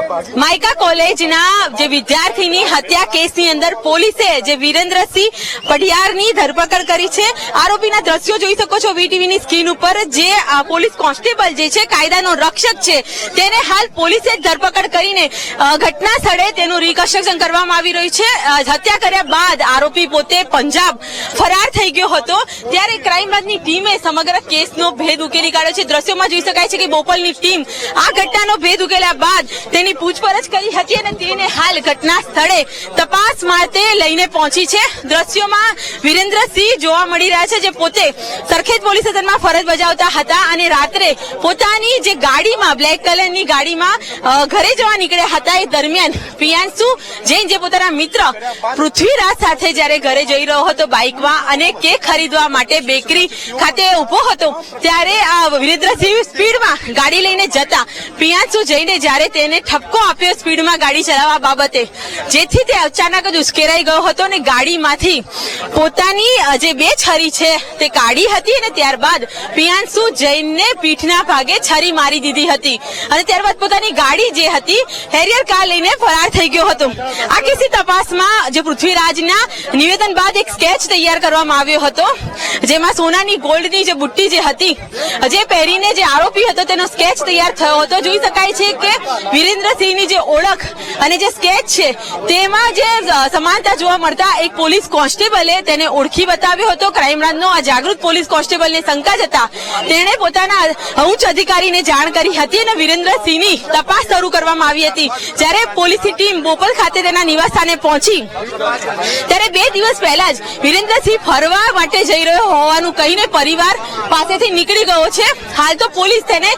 માયકા કોલેજના જે વિદ્યાર્થીની હત્યા કેસની અંદર પોલીસે જે વિરેન્દ્રસિંહ પઢિયારની ધરપકડ કરી છે। આરોપીના દ્રશ્યો જોઈ શકો છો વીટીવીની સ્ક્રીન ઉપર। જે પોલીસ કોન્સ્ટેબલ જે છે કાયદાનો રક્ષક છે તેને હાલ પોલીસે ધરપકડ કરીને ઘટના સ્થળે તેનું રિકન્સ્ટ્રક્શન કરવામાં આવી રહ્યું છે। હત્યા કર્યા બાદ આરોપી પોતે પંજાબ ફરાર થઈ ગયો હતો, ત્યારે ક્રાઇમ બ્રાન્ચની ટીમે સમગ્ર કેસનો ભેદ ઉકેલી કાઢ્યો છે। દ્રશ્યોમાં જોઈ શકાય છે કે બોપલની ટીમ આ ઘટનાનો ભેદ ઉકેલ્યા બાદ તેની પૂછપરછ કરી હતી અને તેને હાલ ઘટના સ્થળે તપાસ માટે લઈને પહોંચી છે। દ્રશ્યોમાં વિરેન્દ્રસિંહ જોવા મળી રહ્યા છે, જે પોતે સરખેજ પોલીસ સ્ટેશનમાં ફરજ બજાવતા હતા અને રાત્રે પોતાની જે ગાડીમાં બ્લેક કલરની ગાડીમાં ઘરે જવા નીકળ્યા હતા। એ દરમિયાન પ્રિયાંશુ જૈન જે પોતાના મિત્ર પૃથ્વીરાજ સાથે જયારે ઘરે જઈ રહ્યો હતો બાઇકમાં અને કેક ખરીદવા માટે બેકરી ખાતે ઉભો હતો, ત્યારે આ વિરેન્દ્રસિંહ સ્પીડમાં ગાડી લઈને જતા પ્રિયાંશુ જઈને જયારે તેને ઠપકો આપ્યો સ્પીડમાં ગાડી ચલાવવા બાબતે, જેથી તે અચાનક જ ઉશ્કેરાઈ ગયો હતો અને ગાડીમાંથી પોતાની જે બે છરી છે તે કાઢી હતી અને ત્યારબાદ પ્રિયાંશુ જૈનને પીઠના ભાગે છરી મારી દીધી હતી અને ત્યારબાદ પોતાની ગાડી જે હતી હેરિયર કાર લઈને ફરાર થઈ ગયો હતો। આ કેસની તપાસમાં જે પૃથ્વીરાજના નિવેદન બાદ એક સ્કેચ તૈયાર કરવામાં આવ્યો હતો, જેમાં સોનાની ગોલ્ડની જે બુટ્ટી જે હતી જે પહેરીને જે આરોપી હતો તેનો સ્કેચ તૈયાર થયો હતો। જોઈ શકાય છે કે વિરેન્દ્રસિંહની જે ઓળખ અને જે સ્કેચ છે તેમાં જે સમાનતા જોવા મળતા એક પોલીસ કોન્સ્ટેબલે તેને ઓળખી બતાવ્યો હતો। ક્રાઇમ બ્રાન્ચનો આ જાગૃત પોલીસ કોન્સ્ટેબલને શંકા જતા તેણે પોતાના ઉચ્ચ અધિકારીને જાણ કરી હતી અને વિરેન્દ્રસિંહની તપાસ શરૂ કરવામાં આવી હતી। જ્યારે પોલીસની ટીમ બોપલ ખાતે તેના નિવાસસ્થાને પહોંચી ત્યારે 2 દિવસ પહેલા જ વિરેન્દ્રસિંહ ફરવા માટે જઈ રહ્યો હોવાનું કહીને પરિવાર પાસેથી નીકળી ગયો છે। હાલ તો પોલીસ તેને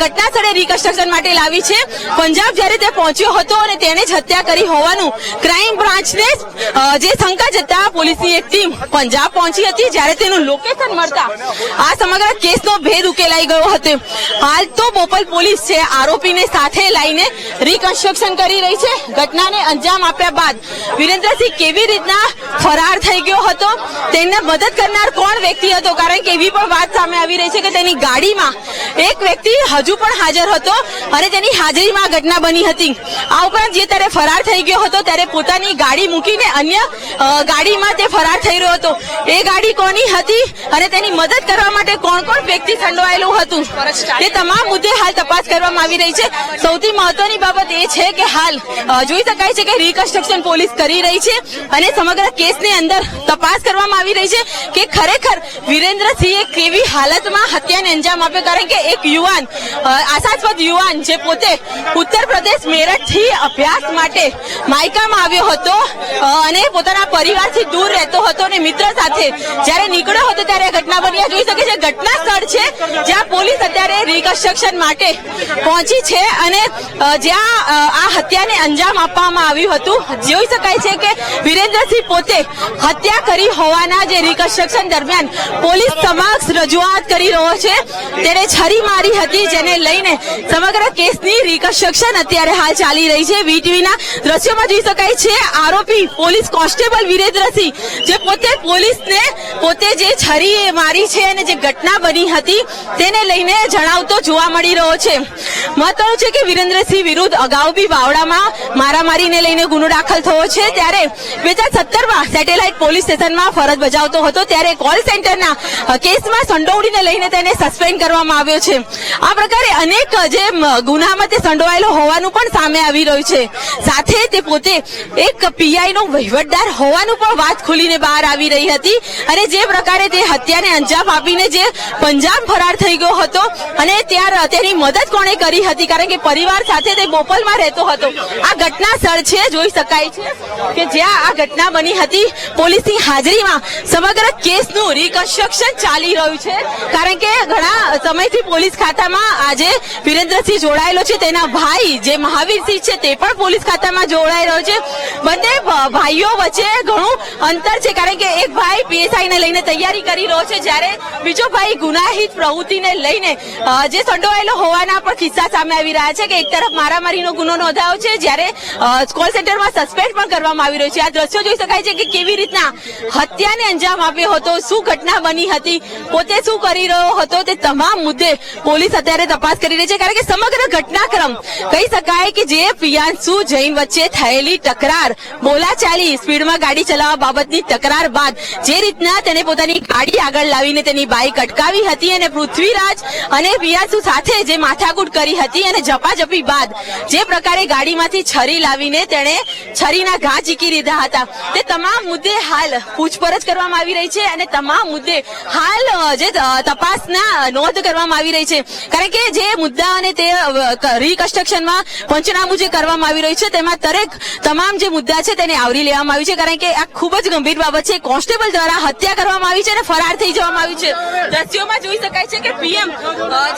ઘટના સ્થળે રિકન્સ્ટ્રક્શન માટે લાવી છે। પંજાબ જ્યારે તે પહોંચ્યો હતો અને તેને જ હત્યા કરી હોવાનું ક્રાઇમ બ્રાન્ચને જે શંકા જતા પોલીસની એક ટીમ પંજાબ પહોંચી હતી, જ્યારે તેનું લોકેશન મળતા આ સમગ્ર કેસનો ભેદ ઉકેલાઈ ગયો હતો। હાલ તો બોપલ પોલીસ છે આરોપીને સાથે લઈને રિકન્સ્ટ્રક્શન કરી રહી છે। ઘટનાને અંજામ આપ્યા બાદ વિરેન્દ્રસિંહ કેવી રીતના ફરાર થઈ ગયો હતો, તેને મદદ કરનાર કોણ વ્યક્તિ હતો, કારણ કે એવી પણ વાત સામે આવી રહી છે કે તેની ગાડીમાં એક વ્યક્તિ હજુ પણ હાજર હતો અને તેની હાજરીમાં ઘટના બની હતી। આ ઉપરાંત જે ત્યારે ફરાર થઈ ગયો હતો ત્યારે પોતાની ગાડી મૂકીને અન્ય ગાડીમાં તે ફરાર થઈ રહ્યો હતો। એ ગાડી કોની હતી અને તેની મદદ કરવા માટે કોણ કોણ વ્યક્તિ સંડોવાયેલું હતું તે તમામ મુદ્દે હાલ તપાસ કરવામાં આવી રહી છે। સૌથી મહત્વની બાબત એ છે કે હાલ જોઈ શકાય છે કે રિકન્સ્ટ્રક્શન પોલીસ કરી રહી છે અને સમગ્ર કેસની અંદર તપાસ કરવામાં આવી રહી છે કે ખરેખર વિરેન્દ્રસિંહે કેવી હાલતમાં હત્યાને અંજામ આપ્યો, કારણ કે એક યુવાન આશાસ્પદ યુવાન જે પોતે ઉત્તર પ્રદેશ મેરઠથી અભ્યાસ માટે માયકામાં આવ્યો હતો અને પોતાના પરિવારથી દૂર રહેતો હતો અને મિત્ર સાથે જ્યારે નીકળ્યો હતો ત્યારે ઘટના બની। જોઈ શકે છે ઘટના સ્થળ છે જ્યાં પોલીસ અત્યારે રિકન્સ્ટ્રક્શન માટે પહોંચી છે અને જ્યાં આ હત્યાને અંજામ આપવામાં આવ્યું હતું। જોઈ શકાય છે કે વિરેન્દ્રસિંહ પોતે હત્યા કરી હોવાના જે રિકન્સ્ટ્રક્શન દરમિયાન પોલીસ સમક્ષ રજૂઆત કરી રહ્યો છે, તેને છરી મારી હતી, જેને લઈને સમગ્ર કેસની રિકન્સ્ટ્રક્શન અત્યારે હાલ ચાલી રહી છે। વીટીવીના દ્રશ્યોમાં જોઈ શકાય છે આરોપી પોલીસ કોન્સ્ટેબલ વિરેન્દ્રસિંહ જે પોતે પોલીસને પોતે જે છરી મારી છે અને જે ઘટના બની હતી તેને લઈને જણાવતો જોવા મળી રહ્યો છે। મહત્વનું છે કે વિરેન્દ્રસિંહ વિરુદ્ધ અગાઉ બી બાવળામાં મારામારીને લઈને ગુનો દાખલ થયો છે, ત્યારે 2017માં સેટેલાઇટ પોલીસ સ્ટેશનમાં ફરજ બજાવતો હતો ત્યારે કોલ સેન્ટરના કેસમાં સંડોવણીને લઈને તેને સસ્પેન્ડ કરવામાં આવ્યો છે। આ પ્રકારે અનેક જે ગુનામાં તે સંડોવાયેલો હોવાનું પણ સામે આવી રહ્યું છે। સાથે તે પોતે એક પીઆઈનો વહીવટદાર હોવાનું પણ વાત ખુલીને બહાર આવી રહી હતી અને જે પ્રકારે તે હત્યાને અંજામ આપીને જે પંજાબ ફરાર થઈ ગયો હતો અને ત્યાં તેની મદદ કોણે કરી હતી, કારણ કે પરિવાર સાથે તે બોપલમાં રહેતો હતો। આ ઘટના સ્થળ છે, જોઈ શકાય છે કે જ્યાં આ ઘટના બની હતી પોલીસની હાજરીમાં સમગ્ર કેસનું રિકન્સ્ટ્રક્શન ચાલી રહ્યું છે, કારણ કે ઘણા સમયથી પોલીસ ખાતામાં આજે વિરેન્દ્રસિંહ જોડાયેલો છે, તેના ભાઈ જે મહાવીરસિંહ છે તે પણ પોલીસ ખાતામાં જોડાઈ રહ્યો છે। બંને ભાઈઓ વચ્ચે ઘણું અંતર છે, કારણ કે એક ભાઈ પીએસઆઈ ને લઈને તૈયારી કરી રહ્યો છે, જ્યારે બીજો ભાઈ ગુનાહિત પ્રવૃત્તિને લઈને જે સંડોવાયેલો હોવાના પણ કિસ્સા સામે આવી રહ્યા છે કે એક તરફ મારામારીનો ગુનો નોંધાયો છે, જ્યારે કોલ સેન્ટરમાં સસ્પેન્ડ પણ કરવામાં આવી રહ્યો છે। આ દ્રશ્યો જોઈ શકાય છે કે કેવી રીતના હત્યાને અંજામ આપ્યો હતો, શું ઘટના બની હતી, પોતે શું કરી રહ્યો હતો, તે તમામ મુદ્દે પોલીસ અત્યારે તપાસ કરી રહી છે, કારણ કે સમગ્ર ઘટનાક્રમ કહી શકાય શકાય કે જે પ્રિયાંશુ જૈન વચ્ચે થયેલી તકરાર, બોલાચાલી, સ્પીડમાં ગાડી ચલાવવા બાબતની તકરાર બાદ જે રીતના તેને પોતાની ગાડી આગળ લાવીને તેની બાઇક અટકાવી હતી અને પૃથ્વીરાજ અને પ્રિયાંશુ સાથે જે માથાકૂટ કરી હતી અને ઝપાઝપી બાદ જે પ્રકારે ગાડીમાંથી છરી લાવીને તેણે છરીના ઘા ચીકી દીધા હતા, તે તમામ મુદ્દે હાલ પૂછપરછ કરવામાં આવી રહી છે અને તમામ મુદ્દે હાલ જે તપાસના નોંધ કરવામાં આવી રહી છે. કારણ કે જે મુદ્દા અને તે રિકન્સ્ટ્રક્શનમાં પંચનામું જે કરવામાં આવી રહ્યું છે તેમાં તમામ જે મુદ્દા છે તેને આવરી લેવામાં આવ્યું છે. કારણ કે આ ખૂબ જ ગંભીર બાબત છે. કોન્સ્ટેબલ દ્વારા હત્યા કરવામાં આવી છે અને ફરાર થઈ જવામાં આવ્યું છે. દ્રશ્યોમાં જોઈ શકાય છે કે પીએમ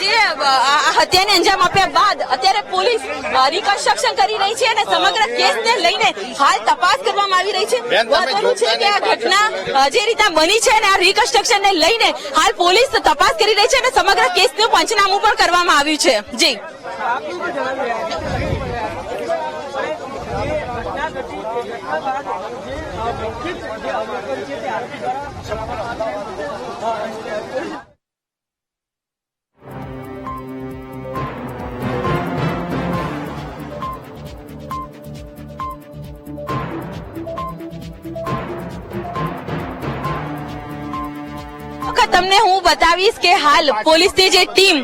જે આ હત્યાને અંજામ આપ્યા બાદ અત્યારે પોલીસ રિકન્સ્ટ્રક્શન કરી રહી છે અને સમગ્ર કેસને લઈને હાલ તપાસ કરવામાં આવી રહી છે. મહત્વનું છે કે આ ઘટના જે રીતે બની છે અને આ રિકન્સ્ટ્રક્શનને લઈને હાલ પોલીસ તપાસ કરી રહી છે અને સમગ્ર કેસનું પંચનામું પણ કરવામાં આવ્યું છે. જી તમને હું બતાવીશ કે હાલ પોલીસની જે ટીમ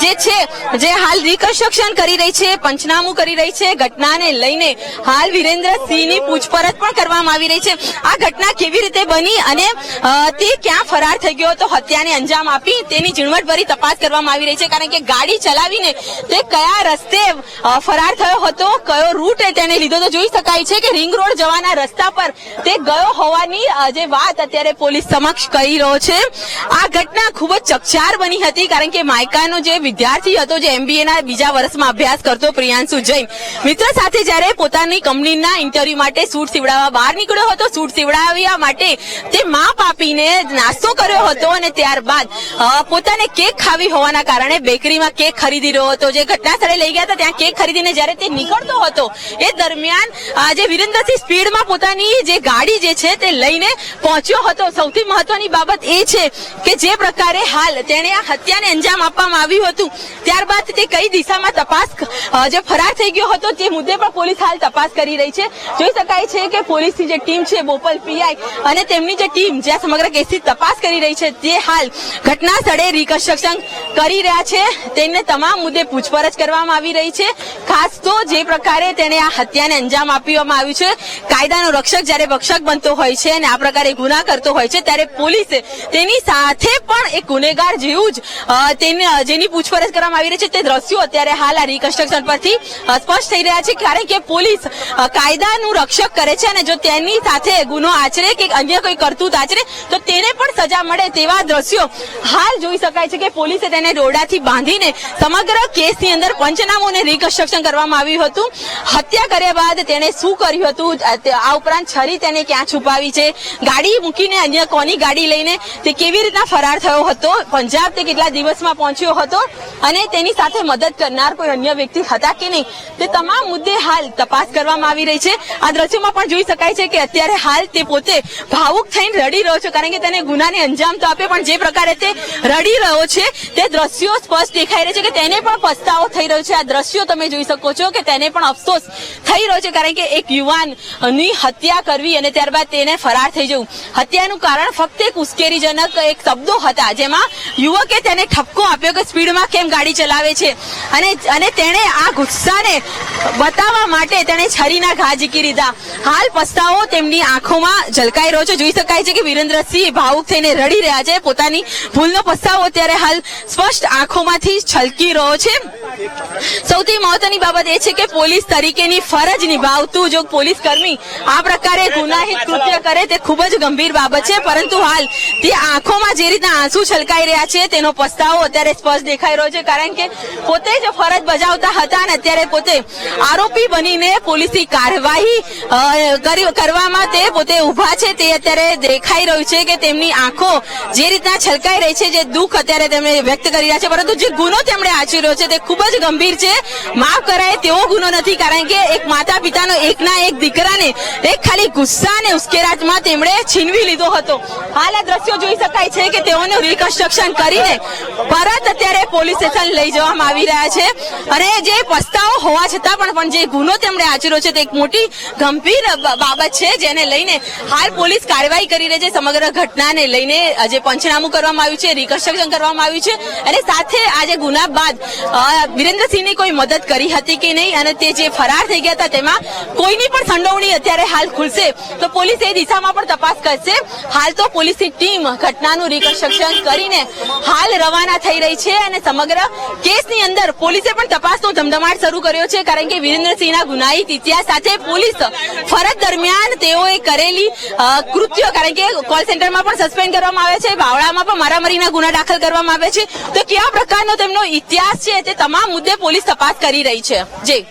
જે છે જે હાલ રિકન્સ્ટ્રક્શન કરી રહી છે, પંચનામું કરી રહી છે, ઘટનાને લઈને હાલ વિરેન્દ્રસિંહની પૂછપરછ પણ કરવામાં આવી રહી છે. આ ઘટના કેવી રીતે બની અને તે ક્યાં ફરાર થઈ ગયો હતો, હત્યાને અંજામ આપી તેની ઝીણવટભરી તપાસ કરવામાં આવી રહી છે. કારણ કે ગાડી ચલાવીને તે કયા રસ્તે ફરાર થયો હતો, કયો રૂટ તેને લીધો તો જોઈ શકાય છે કે રિંગ રોડ જવાના રસ્તા પર તે ગયો હોવાની જે વાત અત્યારે પોલીસ સમક્ષ કહી રહ્યો છે. આ ઘટના ખૂબ જ ચકચાર બની હતી. કારણ કે માયકાનો જે વિદ્યાર્થી હતો, જે MBA ના બીજા વર્ષમાં અભ્યાસ કરતો પ્રિયાંશુ જૈન, મિત્ર સાથે જયારે પોતાની કંપનીના ઇન્ટરવ્યુ માટે સૂટ સીવડાવવા બહાર નીકળ્યો હતો, સૂટ સીવડાવ્યા માટે તે માપ આપીને નાસ્તો કર્યો હતો અને ત્યારબાદ પોતાને કેક ખાવી હોવાના કારણે બેકરીમાં કેક ખરીદી રહ્યો હતો. જે ઘટના સ્થળે લઈ ગયા હતા ત્યાં કેક ખરીદીને જયારે તે નીકળતો હતો એ દરમિયાન જે વિરેન્દ્રસિંહ સ્પીડમાં પોતાની જે ગાડી જે છે તે લઈને પહોંચ્યો હતો. સૌથી મહત્વની બાબત એ છે કે જે પ્રકારે હાલ તેને આ હત્યાને અંજામ આપવામાં આવ્યું હતું ત્યારબાદ તે કઈ દિશામાં તપાસ જે ફરાર થઈ ગયો હતો તે મુદ્દે પણ પોલીસ હાલ તપાસ કરી રહી છે. જોઈ શકાય છે કે પોલીસની જે ટીમ છે, બોપલ PI અને તેમની જે ટીમ જ્યાં સમગ્ર કેસની તપાસ કરી રહી છે તે હાલ ઘટના સ્થળે રિકન્સ્ટ્રક્શન કરી રહ્યા છે. તેને તમામ મુદ્દે પૂછપરછ કરવામાં આવી રહી છે. ખાસ તો જે પ્રકારે તેને આ હત્યાને અંજામ આપવામાં આવ્યું છે, કાયદાનો રક્ષક જયારે ભક્ષક બનતો હોય છે અને આ પ્રકારે ગુના કરતો હોય છે ત્યારે પોલીસે તેની સાથે પણ એક ગુનેગાર જેવું જ જેની પૂછપરછ કરવામાં આવી રહી છે તે દ્રશ્યો અત્યારે હાલ આ રિકન્સ્ટ્રક્શન પરથી સ્પષ્ટ થઈ રહ્યા છે. કારણ કે પોલીસ કાયદાનું રક્ષક કરે છે અને જો તેની સાથે ગુનો આચરે કે અન્ય કોઈ કરતૂત આચરે તો તેને પણ સજા મળે તેવા દ્રશ્યો હાલ જોઈ શકાય છે કે પોલીસે તેને દોરડાથી બાંધીને સમગ્ર કેસની અંદર પંચનામું અને રિકન્સ્ટ્રક્શન કરવામાં આવ્યું હતું. હત્યા કર્યા બાદ તેને શું કર્યું હતું, આ ઉપરાંત છરી તેને ક્યાં છુપાવી છે, ગાડી મૂકીને અન્ય કોની ગાડી લઈને તે કેવી રીતના ફરાર થયો હતો, પંજાબ તે કેટલા દિવસમાં પહોંચ્યો હતો અને તેની સાથે મદદ કરનાર કોઈ અન્ય વ્યક્તિ હતા કે નહીં, તે તમામ મુદ્દે હાલ તપાસ કરવામાં આવી રહી છે. આ દ્રશ્યોમાં પણ જોઈ શકાય છે કે અત્યારે હાલ તે પોતે ભાવુક થઈને રડી રહ્યો છે. કારણ કે તેને ગુનાને અંજામ તો આપે પણ જે પ્રકારે તે રડી રહ્યો છે તે દ્રશ્યો સ્પષ્ટ દેખાઈ રહ્યા છે કે તેને પણ પસ્તાવો થઈ રહ્યો છે. આ દ્રશ્યો તમે જોઈ શકો છો કે તેને પણ અફસોસ થઈ રહ્યો છે. કારણ કે એક યુવાનની હત્યા કરવી અને ત્યારબાદ તેને ફરાર થઈ જવું, હત્યાનું કારણ ફક્ત એક ઉશ્કેરીજનક એક શબ્દો હતા જેમાં યુવકે તેને ઠપકો આપ્યો કે સ્પીડમાં કેમ ગાડી ચલાવે છે અને તેણે આ ગુસ્સાને બતાવવા માટે તેણે છરીના ઘા ઝીકી દીધા. હાલ પસ્તાવો તેમની આંખોમાં ઝલકાઈ રહ્યો છે. જોઈ શકાય છે કે વિરેન્દ્રસિંહ ભાવુક થઈને રડી રહ્યા છે. પોતાની ભૂલનો પસ્તાવો અત્યારે હાલ સ્પષ્ટ આંખોમાંથી છલકી રહ્યો છે. સૌથી મહત્વની બાબત એ છે કે પોલીસ તરીકેની ફરજ નિભાવતું જો પોલીસ કર્મી આ પ્રકારે ગુનાહિત કૃત્ય કરે તે ખૂબ જ ગંભીર બાબત છે. પરંતુ હાલ તે આંખોમાં જે રીતના આંસુ છલકાઈ રહ્યા છે તેનો પસ્તાવો અત્યારે સ્પષ્ટ દેખાઈ રહ્યો છે. કારણ કે પોતે જ ફરજ બજાવતા હતા અને અત્યારે પોતે આરોપી બનીને પોલીસની કાર્યવાહી કરવામાં તે પોતે ઉભા છે તે અત્યારે દેખાઈ રહ્યું છે કે તેમની આંખો જે રીતના છલકાઈ રહી છે, જે દુઃખ અત્યારે તેમણે વ્યક્ત કરી રહ્યા છે. પરંતુ જે ગુનો તેમણે આચર્યો છે તે ખૂબ જ ગંભીર છે, માફ કરાય તેવો ગુનો નથી. કારણ કે એક માતા પિતાનો એકના એક દીકરાને એક ખાલી ગુસ્સા અને ઉશ્કેરાટમાં તેમણે છીનવી લીધો હતો. હાલ આ દ્રશ્યો જોઈ શકાય છે કે તેઓનું રિકન્સ્ટ્રક્શન કરીને પરત અત્યારે પોલીસ સ્ટેશન લઈ જવામાં આવી રહ્યા છે. અને જે પસ્તાવો હોવા છતાં પણ જે ગુનો તેમણે આચર્યો છે તે એક મોટી ગંભીર બાબત છે, જેને લઈને હાલ પોલીસ કાર્યવાહી કરી રહી છે. સમગ્ર ઘટનાને લઈને જે પંચનામું કરવામાં આવ્યું છે, રિકન્સ્ટ્રક્શન કરવામાં આવ્યું છે, અને સાથે આજે ગુના બાદ વિરેન્દ્રસિંહની કોઈ મદદ કરી હતી કે નહીં અને તે જે ફરાર થઈ ગયા હતા તેમાં કોઈની પણ સંડોવણી અત્યારે હાલ ખુલશે તો પોલીસ એ દિશામાં પણ તપાસ કરશે. હાલ તો પોલીસની ટીમ ઘટનાનું રિકન્સ્ટ્રક્શન કરીને હાલ રવાના થઈ રહી છે અને સમગ્ર કેસની અંદર પોલીસે પણ તપાસનો ધમધમાટ શરૂ કર્યો છે. કારણ કે વિરેન્દ્રસિંહના ગુનાહિત ઇતિહાસ સાથે પોલીસ ફરજ દરમિયાન તેઓએ કરેલી કૃત્યો, કારણ કે કોલ સેન્ટરમાં પણ સસ્પેન્ડ કરવામાં આવે છે, બાવળામાં પણ મારામારીના ગુના દાખલ કરવામાં આવે છે, તો કેવા પ્રકારનો તેમનો ઇતિહાસ છે તે તમામ મુદ્દે પોલીસ તપાસ કરી રહી છે. જી.